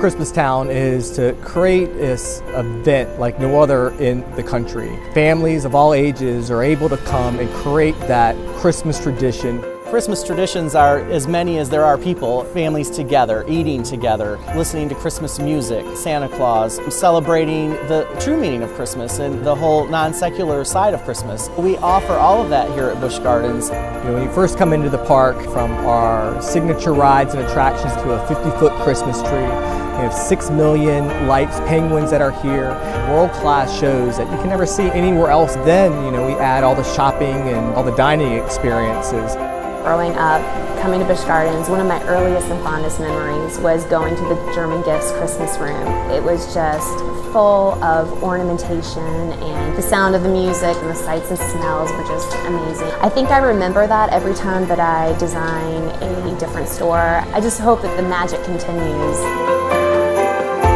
Christmastown is to create this event like no other in the country. Families of all ages are able to come and create that Christmas tradition. Christmas traditions are as many as there are people, families together, eating together, listening to Christmas music, Santa Claus, celebrating the true meaning of Christmas and the whole non-secular side of Christmas. We offer all of that here at Busch Gardens. When you first come into the park, from our signature rides and attractions to a 50-foot Christmas tree, we have 6 million lights, penguins that are here, world-class shows that you can never see anywhere else. Then, we add all the shopping and all the dining experiences. Growing up, coming to Busch Gardens, one of my earliest and fondest memories was going to the German Gifts Christmas room. It was just full of ornamentation, and the sound of the music and the sights and smells were just amazing. I think I remember that every time that I design a different store. I just hope that the magic continues.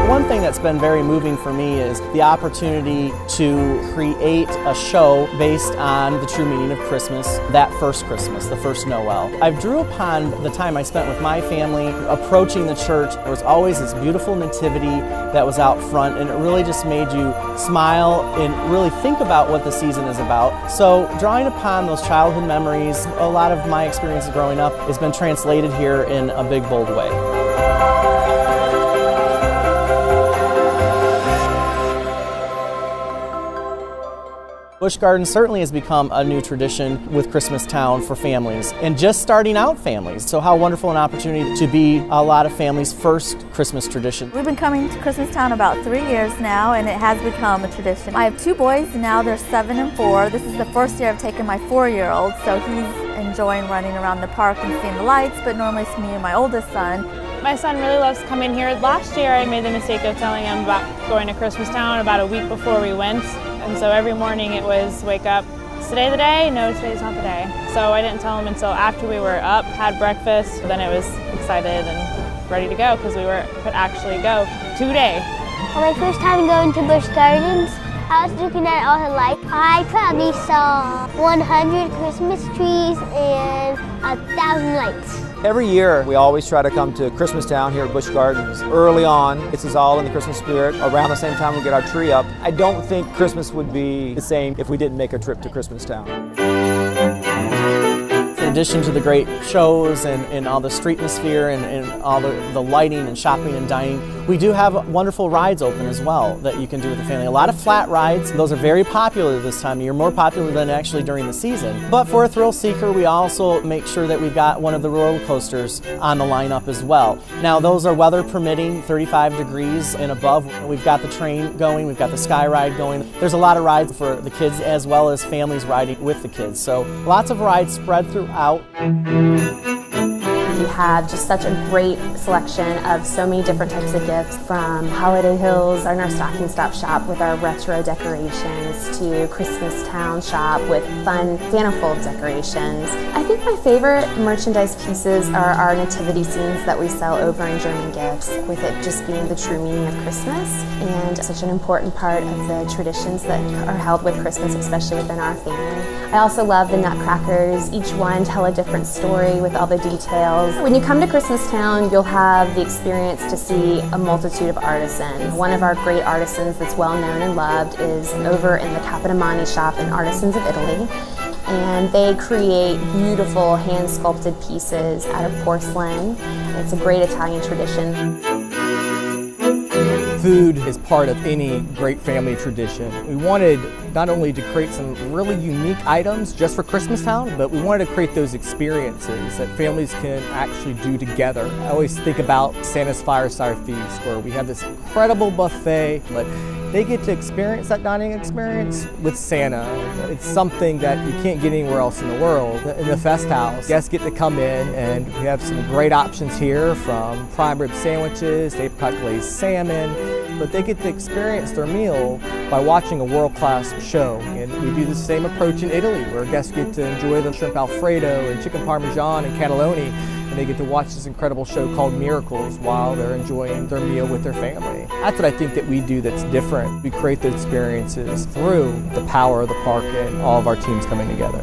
One thing that's been very moving for me is the opportunity to create a show based on the true meaning of Christmas, that first Christmas, the first Noel. I drew upon the time I spent with my family approaching the church. There was always this beautiful nativity that was out front, and it really just made you smile and really think about what the season is about. So drawing upon those childhood memories, a lot of my experience growing up has been translated here in a big, bold way. Busch Gardens certainly has become a new tradition with Christmastown for families, and just starting out families. So how wonderful an opportunity to be a lot of families' first Christmas tradition. We've been coming to Christmastown about 3 years now, and it has become a tradition. I have 2 boys, now they're 7 and 4. This is the first year I've taken my 4-year-old, so he's enjoying running around the park and seeing the lights, but normally it's me and my oldest son. My son really loves coming here. Last year I made the mistake of telling him about going to Christmastown about a week before we went. And so every morning it was wake up, is today the day? No, today's not the day. So I didn't tell him until after we were up, had breakfast, then it was excited and ready to go because could actually go today. For my first time going to Busch Gardens, I was looking at all the lights. I probably saw 100 Christmas trees and 1,000 lights. Every year, we always try to come to Christmastown here at Busch Gardens. Early on, it's us all in the Christmas spirit. Around the same time we get our tree up. I don't think Christmas would be the same if we didn't make a trip to Christmastown. In addition to the great shows and all the streetmosphere and all the lighting and shopping and dining, we do have wonderful rides open as well that you can do with the family. A lot of flat rides. Those are very popular this time of year, more popular than actually during the season. But for a thrill seeker, we also make sure that we've got one of the roller coasters on the lineup as well. Now those are weather permitting, 35 degrees and above. We've got the train going, we've got the sky ride going. There's a lot of rides for the kids as well as families riding with the kids. So lots of rides spread throughout. We have just such a great selection of so many different types of gifts, from holiday hills and our stocking stop shop with our retro decorations to Christmastown shop with fun Santa-fold decorations. I think my favorite merchandise pieces are our nativity scenes that we sell over in German Gifts, with it just being the true meaning of Christmas and such an important part of the traditions that are held with Christmas, especially within our family. I also love the nutcrackers. Each one tell a different story with all the details. When you come to Christmastown, you'll have the experience to see a multitude of artisans. One of our great artisans that's well known and loved is over in the Cabanas shop in Artisans of Italy. And they create beautiful hand-sculpted pieces out of porcelain. It's a great Italian tradition. Food is part of any great family tradition. We wanted not only to create some really unique items just for Christmastown, but we wanted to create those experiences that families can actually do together. I always think about Santa's Fireside Feast, where we have this incredible buffet, but they get to experience that dining experience with Santa. It's something that you can't get anywhere else in the world. In the Fest House, guests get to come in, and we have some great options here, from prime rib sandwiches, apricot glazed salmon, but they get to experience their meal by watching a world-class show. And we do the same approach in Italy, where guests get to enjoy the shrimp Alfredo and chicken parmesan and cannelloni, and they get to watch this incredible show called Miracles while they're enjoying their meal with their family. That's what I think that we do that's different. We create those experiences through the power of the park and all of our teams coming together.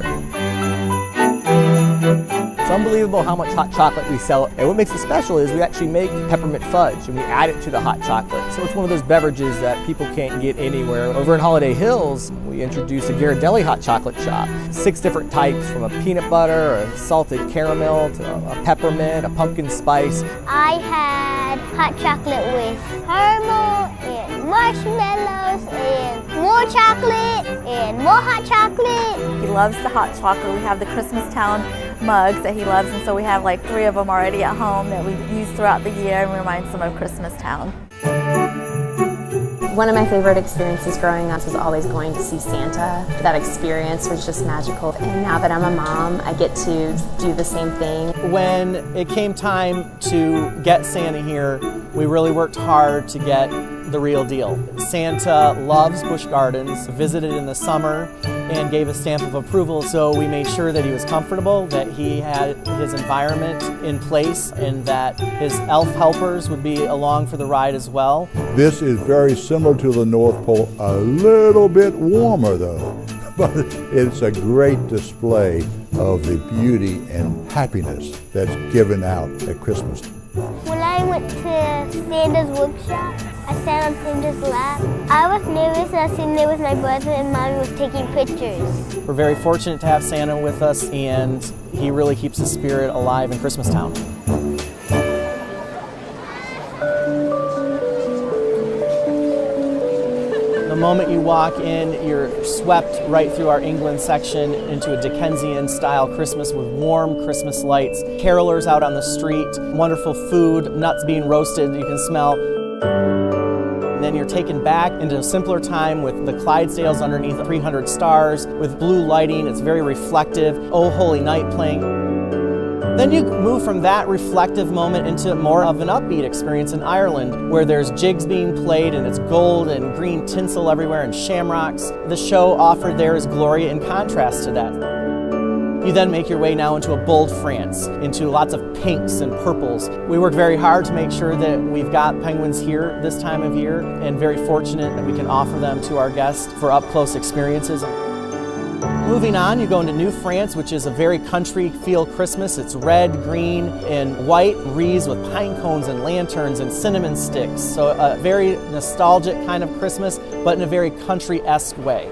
It's unbelievable how much hot chocolate we sell. And what makes it special is we actually make peppermint fudge and we add it to the hot chocolate. So it's one of those beverages that people can't get anywhere. Over in Holiday Hills, we introduced a Ghirardelli hot chocolate shop. 6 different types, from a peanut butter, a salted caramel, to a peppermint, a pumpkin spice. I had hot chocolate with caramel and marshmallows and more chocolate and more hot chocolate. He loves the hot chocolate. We have the Christmastown mugs that he loves, and so we have like 3 of them already at home that we use throughout the year and reminds him of Christmastown. One of my favorite experiences growing up was always going to see Santa. That experience was just magical. And now that I'm a mom, I get to do the same thing. When it came time to get Santa here, we really worked hard to get the real deal. Santa loves Busch Gardens, visited in the summer, and gave a stamp of approval. So we made sure that he was comfortable, that he had his environment in place, and that his elf helpers would be along for the ride as well. This is very similar to the North Pole, a little bit warmer though, but it's a great display of the beauty and happiness that's given out at Christmas. When I went to Santa's workshop, I sat on Santa's lap. I was nervous and I was sitting there with my brother and Mommy was taking pictures. We're very fortunate to have Santa with us, and he really keeps the spirit alive in Christmastown. The moment you walk in, you're swept right through our England section into a Dickensian-style Christmas with warm Christmas lights, carolers out on the street, wonderful food, nuts being roasted you can smell. And then you're taken back into a simpler time with the Clydesdales underneath 300 stars, with blue lighting. It's very reflective. Oh Holy Night playing. Then you move from that reflective moment into more of an upbeat experience in Ireland, where there's jigs being played and it's gold and green tinsel everywhere and shamrocks. The show offered there is glory in contrast to that. You then make your way now into a bold France, into lots of pinks and purples. We work very hard to make sure that we've got penguins here this time of year, and very fortunate that we can offer them to our guests for up-close experiences. Moving on, you go into New France, which is a very country feel Christmas. It's red, green, and white, wreaths with pine cones and lanterns and cinnamon sticks. So a very nostalgic kind of Christmas, but in a very country-esque way.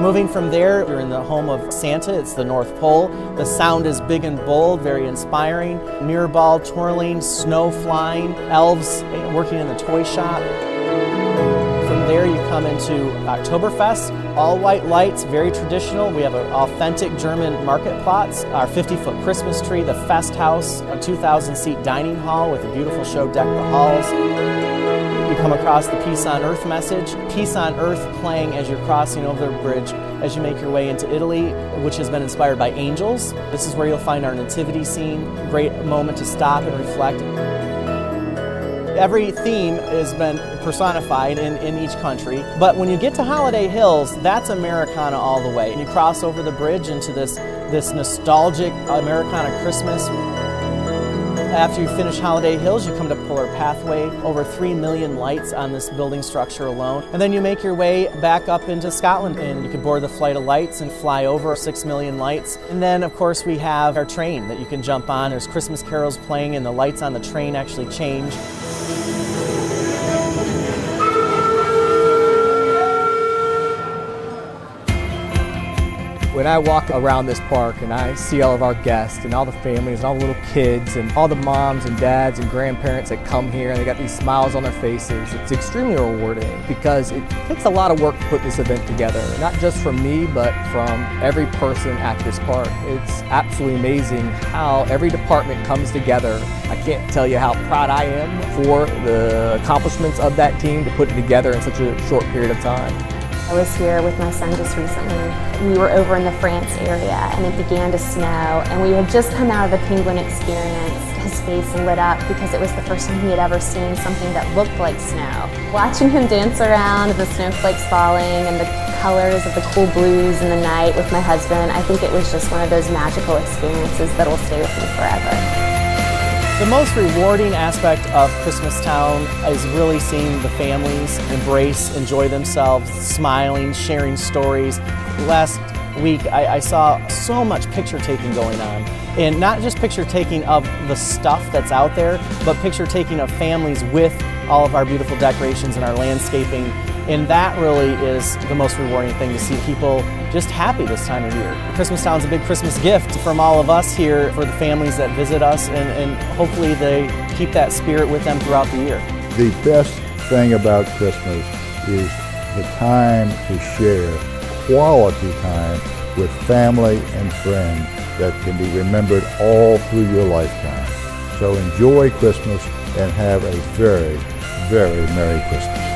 Moving from there, you're in the home of Santa. It's the North Pole. The sound is big and bold, very inspiring. Mirror ball twirling, snow flying, elves working in the toy shop. From there you come into Oktoberfest, all white lights, very traditional. We have an authentic German market plots, our 50-foot Christmas tree, the Fest House, a 2,000-seat dining hall with a beautiful show deck the halls. You come across the Peace on Earth message, Peace on Earth playing as you're crossing over the bridge as you make your way into Italy, which has been inspired by angels. This is where you'll find our nativity scene, great moment to stop and reflect. Every theme has been personified in each country, but when you get to Holiday Hills, that's Americana all the way. And you cross over the bridge into this nostalgic Americana Christmas. After you finish Holiday Hills, you come to Polar Pathway, over 3 million lights on this building structure alone. And then you make your way back up into Scotland, and you can board the Flight of Lights and fly over 6 million lights. And then, of course, we have our train that you can jump on. There's Christmas carols playing, and the lights on the train actually change. When I walk around this park and I see all of our guests and all the families and all the little kids and all the moms and dads and grandparents that come here, and they got these smiles on their faces, it's extremely rewarding because it takes a lot of work to put this event together, not just from me, but from every person at this park. It's absolutely amazing how every department comes together. I can't tell you how proud I am for the accomplishments of that team to put it together in such a short period of time. I was here with my son just recently. We were over in the France area and it began to snow, and we had just come out of the penguin experience. His face lit up because it was the first time he had ever seen something that looked like snow. Watching him dance around, the snowflakes falling and the colors of the cool blues in the night with my husband, I think it was just one of those magical experiences that will stay with me forever. The most rewarding aspect of Christmastown is really seeing the families embrace, enjoy themselves, smiling, sharing stories. Last week I saw so much picture taking going on. And not just picture taking of the stuff that's out there, but picture taking of families with all of our beautiful decorations and our landscaping. And that really is the most rewarding thing, to see people just happy this time of year. Christmastown's a big Christmas gift from all of us here for the families that visit us, and hopefully they keep that spirit with them throughout the year. The best thing about Christmas is the time to share quality time with family and friends that can be remembered all through your lifetime. So enjoy Christmas and have a very, very Merry Christmas.